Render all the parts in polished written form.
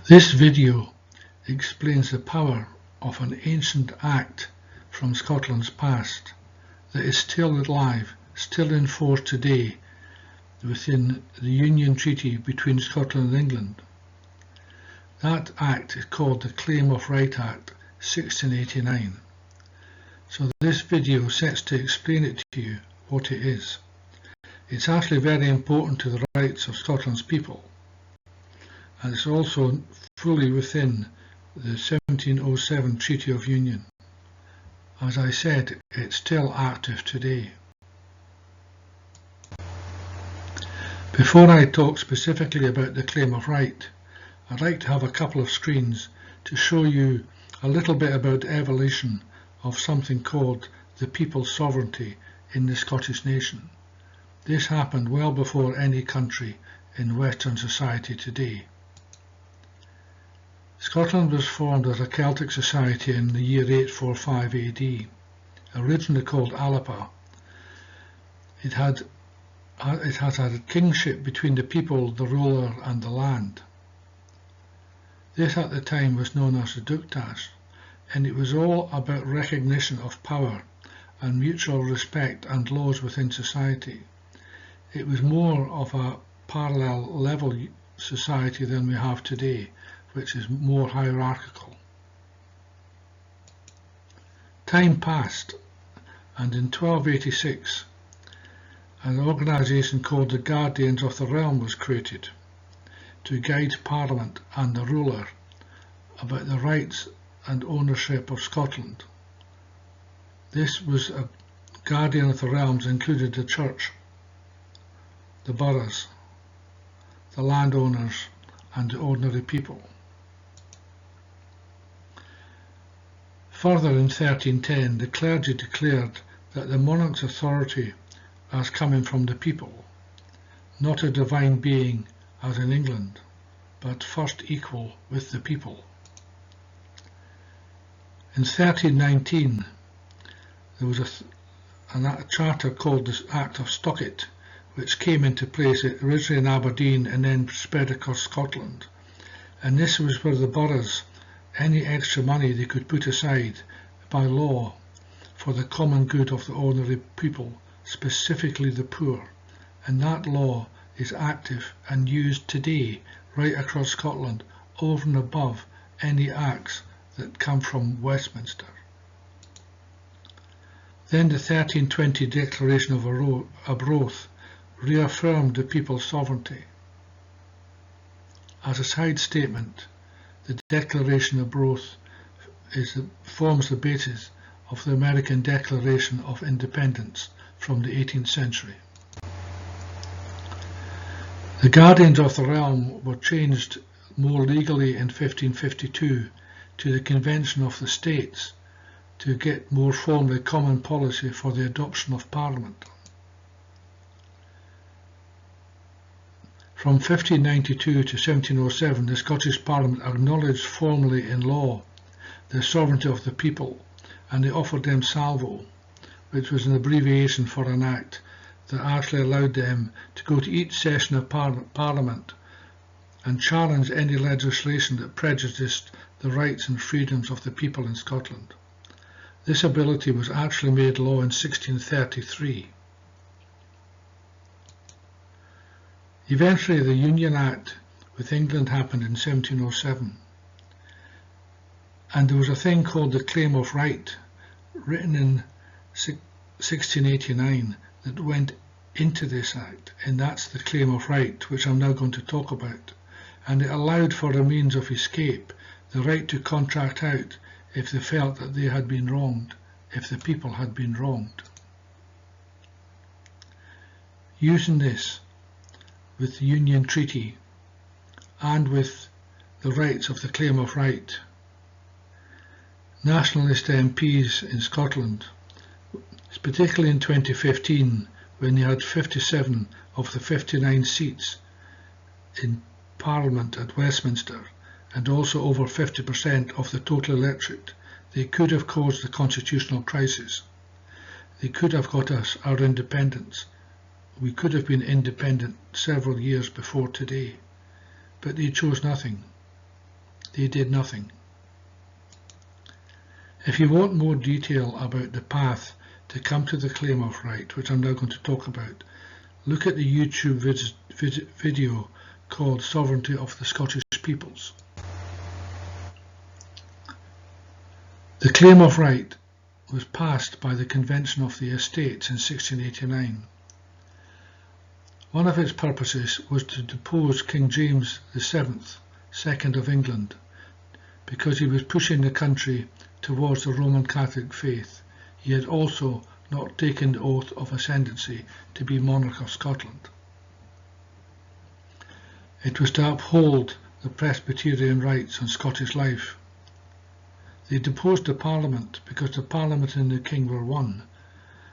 This video explains the power of an ancient act from Scotland's past that is still alive, still in force today within the Union Treaty between Scotland and England. That act is called the Claim of Right Act 1689. So this video sets to explain it to you what it is. It's actually very important to the rights of Scotland's people, and it's also fully within the 1707 Treaty of Union. As I said, it's still active today. Before I talk specifically about the Claim of Right, I'd like to have a couple of screens to show you a little bit about the evolution of something called the people's sovereignty in the Scottish nation. This happened well before any country in Western society today. Scotland was formed as a Celtic society in the year 845 AD, originally called Alapa. It has had a kingship between the people, the ruler and the land. This at the time was known as the Ductas, and it was all about recognition of power and mutual respect and laws within society. It was more of a parallel level society than we have today, which is more hierarchical. Time passed, and in 1286 an organisation called the Guardians of the Realm was created to guide Parliament and the ruler about the rights and ownership of Scotland. This was a Guardian of the Realms included the Church, the boroughs, the landowners and the ordinary people. Further, in 1310, the clergy declared that the monarch's authority as coming from the people, not a divine being as in England, but first equal with the people. In 1319, there was a charter called the Act of Stockit, which came into place originally in Aberdeen and then spread across Scotland. And this was where the boroughs, any extra money they could put aside by law for the common good of the ordinary people, specifically the poor. And that law is active and used today right across Scotland, over and above any acts that come from Westminster. Then the 1320 Declaration of Arbroath reaffirmed the people's sovereignty. As a side statement, the Declaration of Arbroath forms the basis of the American Declaration of Independence from the 18th century. The Guardians of the Realm were changed more legally in 1552 to the Convention of the States to get more formally common policy for the adoption of Parliament. From 1592 to 1707, the Scottish Parliament acknowledged formally in law the sovereignty of the people, and they offered them salvo, which was an abbreviation for an act that actually allowed them to go to each session of Parliament and challenge any legislation that prejudiced the rights and freedoms of the people in Scotland. This ability was actually made law in 1633. Eventually the Union Act with England happened in 1707, and there was a thing called the Claim of Right, written in 1689, that went into this act, and that's the Claim of Right, which I'm now going to talk about. And it allowed for a means of escape, the right to contract out if they felt that they had been wronged, if the people had been wronged. Using this with the Union Treaty and with the rights of the Claim of Right, nationalist MPs in Scotland, particularly in 2015 when they had 57 of the 59 seats in Parliament at Westminster, and also over 50% of the total electorate, they could have caused the constitutional crisis. They could have got us our independence. We could have been independent several years before today, but they chose nothing. They did nothing. If you want more detail about the path to come to the claim of right, which I'm now going to talk about, look at the YouTube video called Sovereignty of the Scottish Peoples. The claim of right was passed by the Convention of the Estates in 1689. One of its purposes was to depose King James VII, Second of England, because he was pushing the country towards the Roman Catholic faith. He had also not taken the oath of ascendancy to be monarch of Scotland. It was to uphold the Presbyterian rights on Scottish life. They deposed the Parliament because the Parliament and the King were one,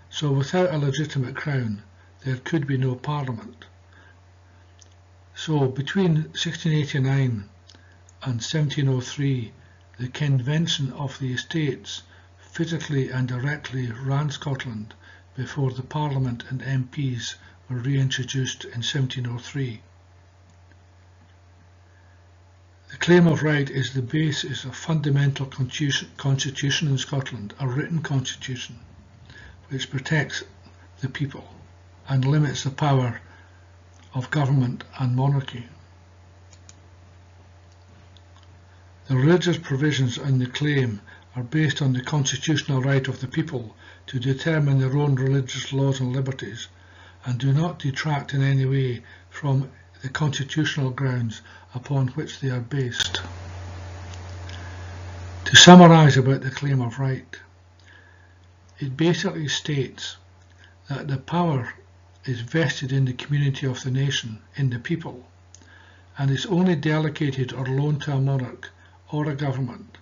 so without a legitimate crown there could be no Parliament. So between 1689 and 1703, the Convention of the Estates physically and directly ran Scotland before the Parliament and MPs were reintroduced in 1703. The claim of right is the basis of fundamental constitution in Scotland, a written constitution which protects the people and limits the power of government and monarchy. The religious provisions in the claim are based on the constitutional right of the people to determine their own religious laws and liberties, and do not detract in any way from the constitutional grounds upon which they are based. To summarise about the claim of right, it basically states that the power is vested in the community of the nation, in the people, and is only delegated or loaned to a monarch or a government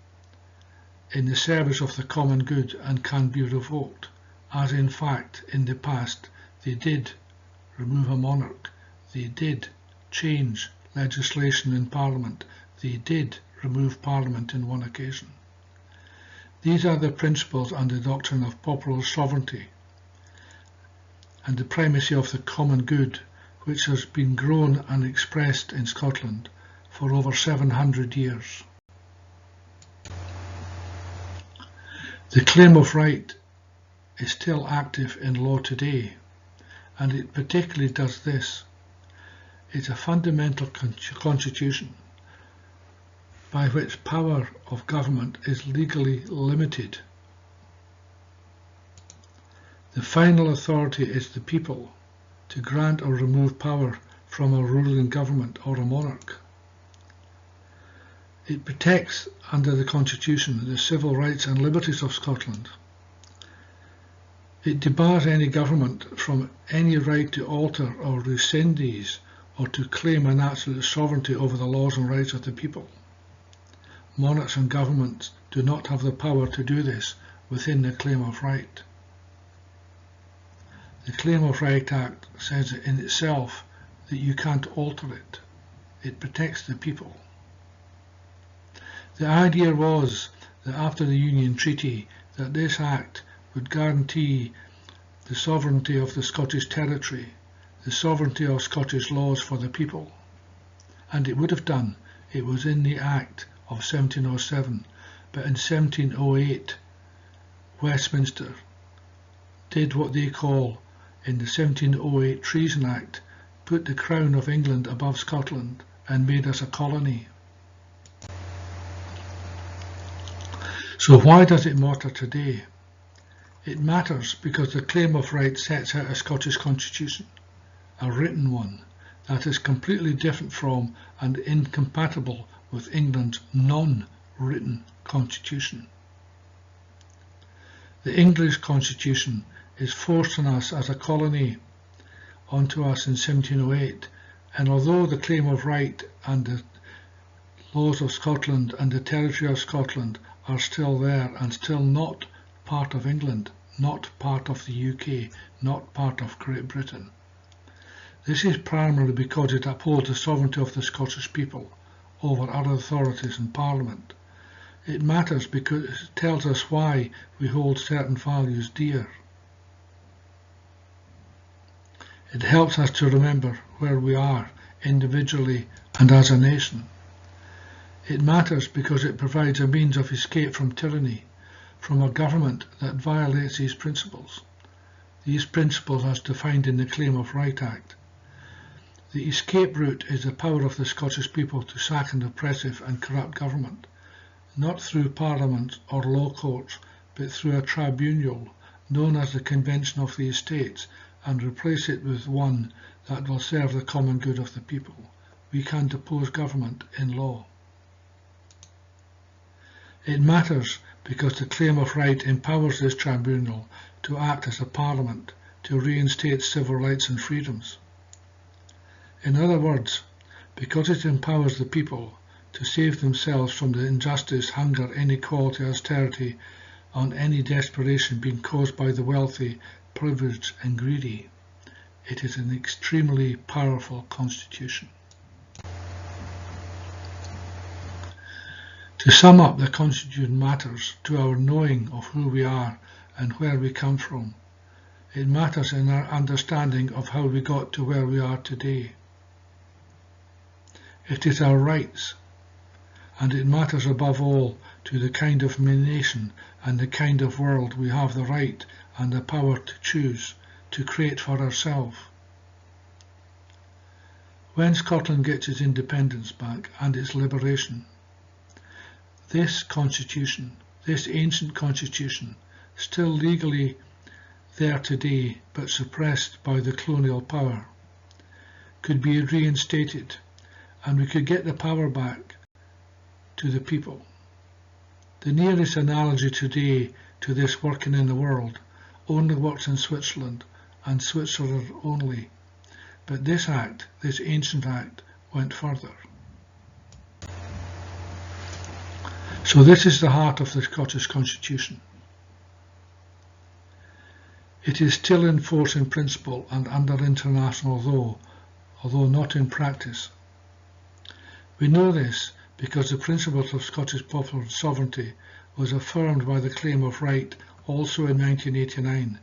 in the service of the common good and can be revoked, as in fact in the past they did remove a monarch, they did change legislation in Parliament, they did remove Parliament on one occasion. These are the principles and the doctrine of popular sovereignty and the primacy of the common good, which has been grown and expressed in Scotland for over 700 years. The claim of right is still active in law today, and it particularly does this. It's a fundamental constitution by which power of government is legally limited. The final authority is the people to grant or remove power from a ruling government or a monarch. It protects, under the Constitution, the civil rights and liberties of Scotland. It debars any government from any right to alter or rescind these, or to claim an absolute sovereignty over the laws and rights of the people. Monarchs and governments do not have the power to do this within the claim of right. The Claim of Right Act says in itself that you can't alter it. It protects the people. The idea was that after the Union Treaty that this Act would guarantee the sovereignty of the Scottish territory, the sovereignty of Scottish laws for the people. And it would have done. It was in the Act of 1707, but in 1708 Westminster did what they call in the 1708 Treason Act, put the Crown of England above Scotland and made us a colony. So why does it matter today? It matters because the Claim of Right sets out a Scottish constitution, a written one, that is completely different from and incompatible with England's non-written constitution. The English constitution is forced on us as a colony onto us in 1708, and although the Claim of Right and the laws of Scotland and the territory of Scotland are still there and still not part of England, not part of the UK, not part of Great Britain. This is primarily because it upholds the sovereignty of the Scottish people over other authorities in Parliament. It matters because it tells us why we hold certain values dear. It helps us to remember where we are individually and as a nation. It matters because it provides a means of escape from tyranny, from a government that violates these principles. These principles as defined in the Claim of Right Act. The escape route is the power of the Scottish people to sack an oppressive and corrupt government, not through Parliament or law courts, but through a tribunal known as the Convention of the Estates, and replace it with one that will serve the common good of the people. We can depose government in law. It matters because the Claim of Right empowers this tribunal to act as a parliament to reinstate civil rights and freedoms. In other words, because it empowers the people to save themselves from the injustice, hunger, inequality, austerity, and any desperation being caused by the wealthy, privileged and greedy. It is an extremely powerful constitution. To sum up, the Constitution matters to our knowing of who we are and where we come from. It matters in our understanding of how we got to where we are today. It is our rights, and it matters above all to the kind of nation and the kind of world we have the right and the power to choose, to create for ourselves. When Scotland gets its independence back and its liberation, this constitution, this ancient constitution, still legally there today but suppressed by the colonial power, could be reinstated, and we could get the power back to the people. The nearest analogy today to this working in the world only works in Switzerland, and Switzerland only. But this act, this ancient act, went further. So this is the heart of the Scottish Constitution. It is still in force in principle and under international law, although not in practice. We know this because the principles of Scottish popular sovereignty was affirmed by the Claim of Right also in 1989,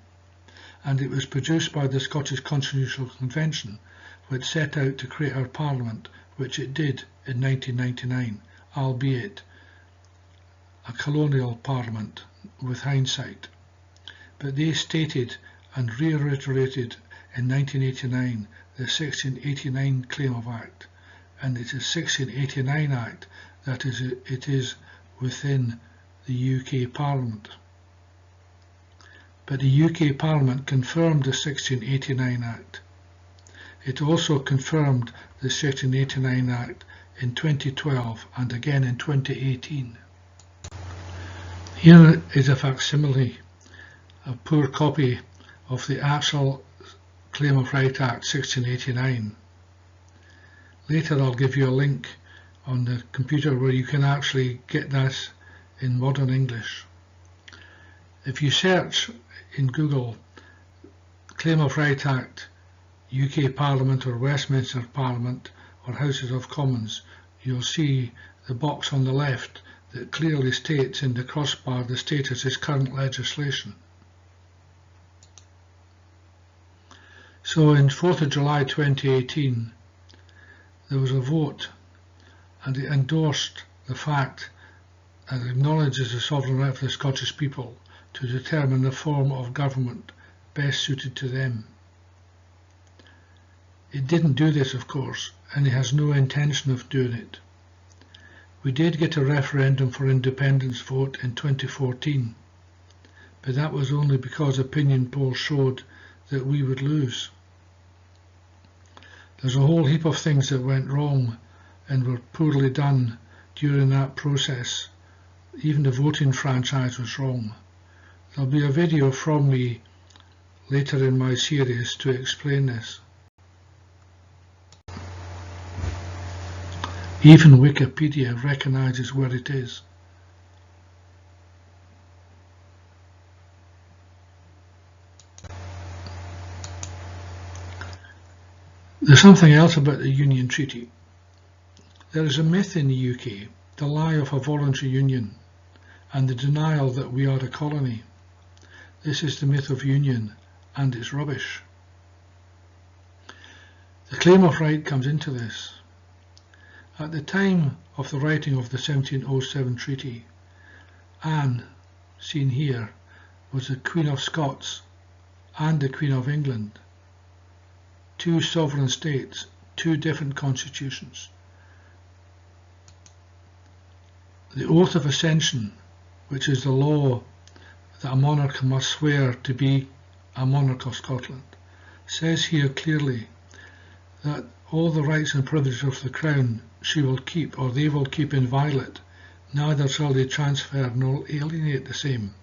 and it was produced by the Scottish Constitutional Convention, which set out to create our Parliament, which it did in 1999, albeit a colonial Parliament with hindsight. But they stated and reiterated in 1989 the 1689 Claim of Act, and it is 1689 Act that it is within the UK Parliament. But the UK Parliament confirmed the 1689 Act. It also confirmed the 1689 Act in 2012 and again in 2018. Here is a facsimile, a poor copy of the actual Claim of Right Act 1689. Later I'll give you a link on the computer where you can actually get that in modern English. If you search in Google Claim of Right Act UK Parliament or Westminster Parliament or Houses of Commons, you'll see the box on the left that clearly states in the crossbar the status is current legislation. So in 4th of July 2018 there was a vote, and it endorsed the fact and acknowledges the sovereign right of the Scottish people to determine the form of government best suited to them. It didn't do this, of course, and it has no intention of doing it. We did get a referendum for independence vote in 2014, but that was only because opinion polls showed that we would lose. There's a whole heap of things that went wrong and were poorly done during that process. Even the voting franchise was wrong. There'll be a video from me later in my series to explain this. Even Wikipedia recognises where it is. There's something else about the Union Treaty. There is a myth in the UK, the lie of a voluntary union, and the denial that we are a colony. This is the myth of union, and it's rubbish. The Claim of Right comes into this, At the time of the writing of the 1707 treaty, Anne, seen here, was the Queen of Scots and the Queen of England. Two sovereign states, two different constitutions. The oath of ascension, which is the law that a monarch must swear to be a monarch of Scotland, says here clearly that all the rights and privileges of the Crown she will keep, or they will keep inviolate, neither shall they transfer nor alienate the same.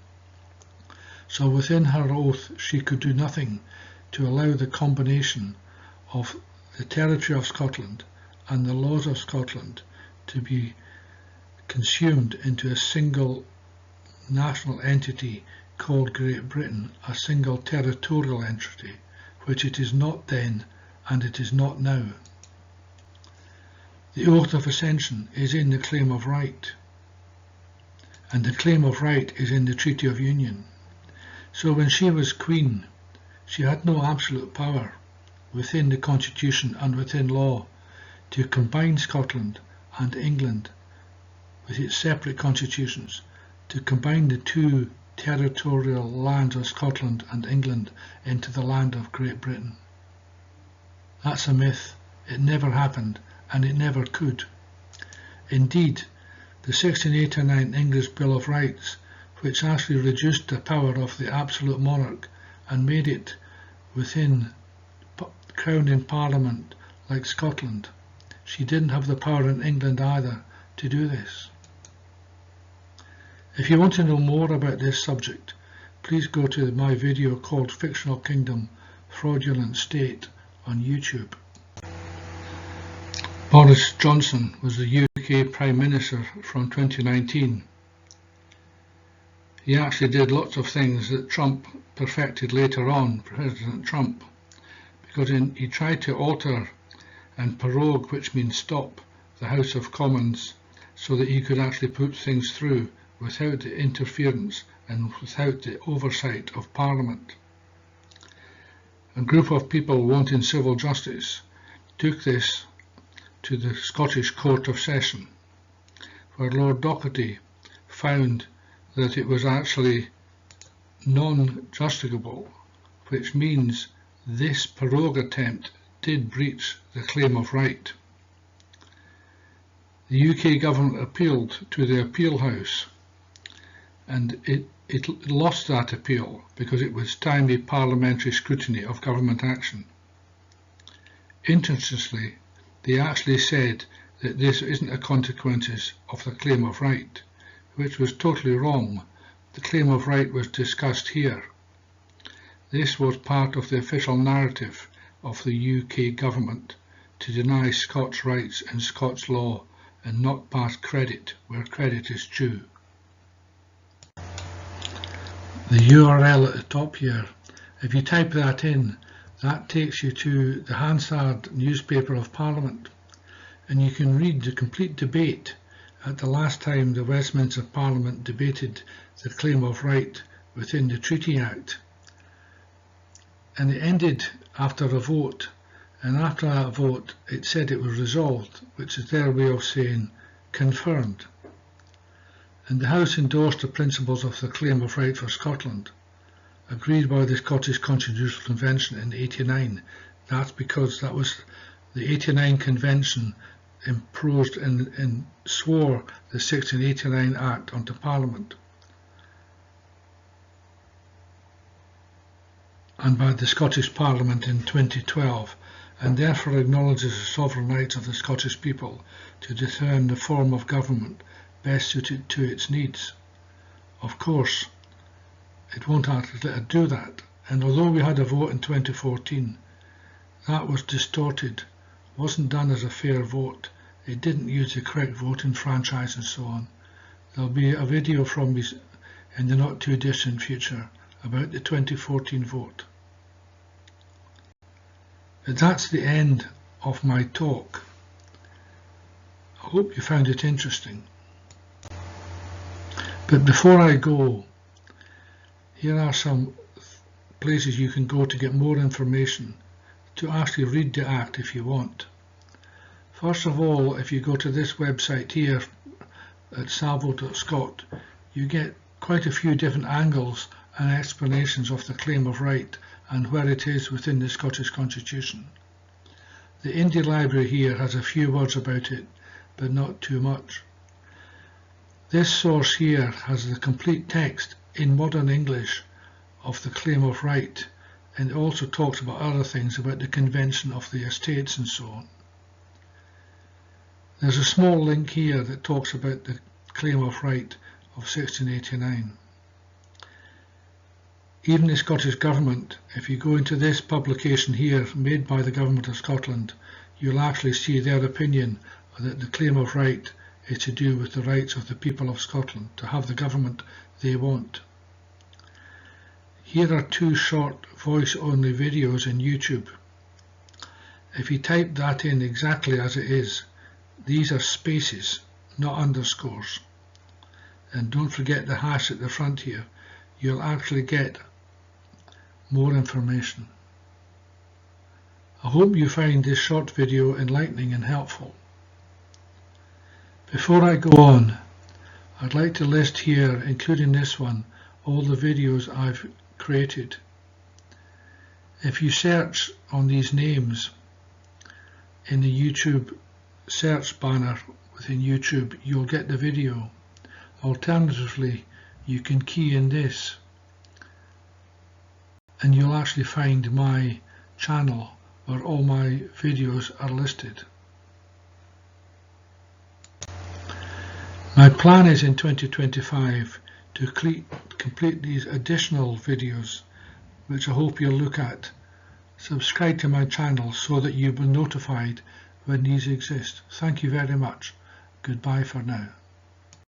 So within her oath she could do nothing to allow the combination of the territory of Scotland and the laws of Scotland to be consumed into a single national entity called Great Britain, a single territorial entity, which it is not then and it is not now. The oath of ascension is in the claim of right, and the claim of right is in the Treaty of Union. So when she was Queen, she had no absolute power within the Constitution and within law to combine Scotland and England with its separate constitutions, to combine the two territorial lands of Scotland and England into the land of Great Britain. That's a myth. It never happened, and it never could. Indeed, the 1689 English Bill of Rights, which actually reduced the power of the absolute monarch and made it within crowned in Parliament like Scotland, she didn't have the power in England either to do this. If you want to know more about this subject, please go to my video called Fictional Kingdom, Fraudulent State on YouTube. Boris Johnson was the UK Prime Minister from 2019. He actually did lots of things that Trump perfected later on, President Trump, because he tried to alter and prorogue, which means stop, the House of Commons so that he could actually put things through without the interference and without the oversight of Parliament. A group of people wanting civil justice took this to the Scottish Court of Session, where Lord Docherty found that it was actually non-justicable, which means this prorogue attempt did breach the claim of right. The UK government appealed to the appeal house, and it lost that appeal because it was stymy parliamentary scrutiny of government action. Interestingly, they actually said that this isn't a consequences of the claim of right, which was totally wrong. The claim of right was discussed here. This was part of the official narrative of the UK government to deny Scots rights and Scots law and not pass credit where credit is due. The URL at the top here, if you type that in, that takes you to the Hansard newspaper of Parliament, and you can read the complete debate at the last time the Westminster Parliament debated the claim of right within the Treaty Act. And it ended after a vote, and after that vote it said it was resolved, which is their way of saying confirmed. And the House endorsed the principles of the claim of right for Scotland, agreed by the Scottish Constitutional Convention in '89. That's because that was the '89 Convention imposed and swore the 1689 Act onto Parliament, and by the Scottish Parliament in 2012, and therefore acknowledges the sovereign rights of the Scottish people to determine the form of government best suited to its needs. Of course, it won't actually let it do that, and although we had a vote in 2014, that was distorted, wasn't done as a fair vote. It didn't use the correct voting franchise and so on. There'll be a video from me in the not too distant future about the 2014 vote. But that's the end of my talk. I hope you found it interesting. But before I go, here are some places you can go to get more information, to actually read the Act if you want. First of all, if you go to this website here at salvo.scot, you get quite a few different angles and explanations of the claim of right and where it is within the Scottish Constitution. The Indie Library here has a few words about it, but not too much. This source here has the complete text in modern English of the claim of right, and it also talks about other things about the Convention of the Estates and so on. There's a small link here that talks about the claim of right of 1689. Even the Scottish Government, if you go into this publication here made by the Government of Scotland, you'll actually see their opinion that the claim of right is to do with the rights of the people of Scotland to have the government they want. Here are two short voice-only videos in YouTube. If you type that in exactly as it is, these are spaces, not underscores. And don't forget the hash at the front here. You'll actually get more information. I hope you find this short video enlightening and helpful. Before I go on, I'd like to list here, including this one, all the videos I've created. If you search on these names in the YouTube search banner within YouTube, you'll get the video. Alternatively, you can key in this and you'll actually find my channel where all my videos are listed. My plan is in 2025 to complete these additional videos, which I hope you'll look at. Subscribe to my channel so that you'll be notified when these exist. Thank you very much. Goodbye for now.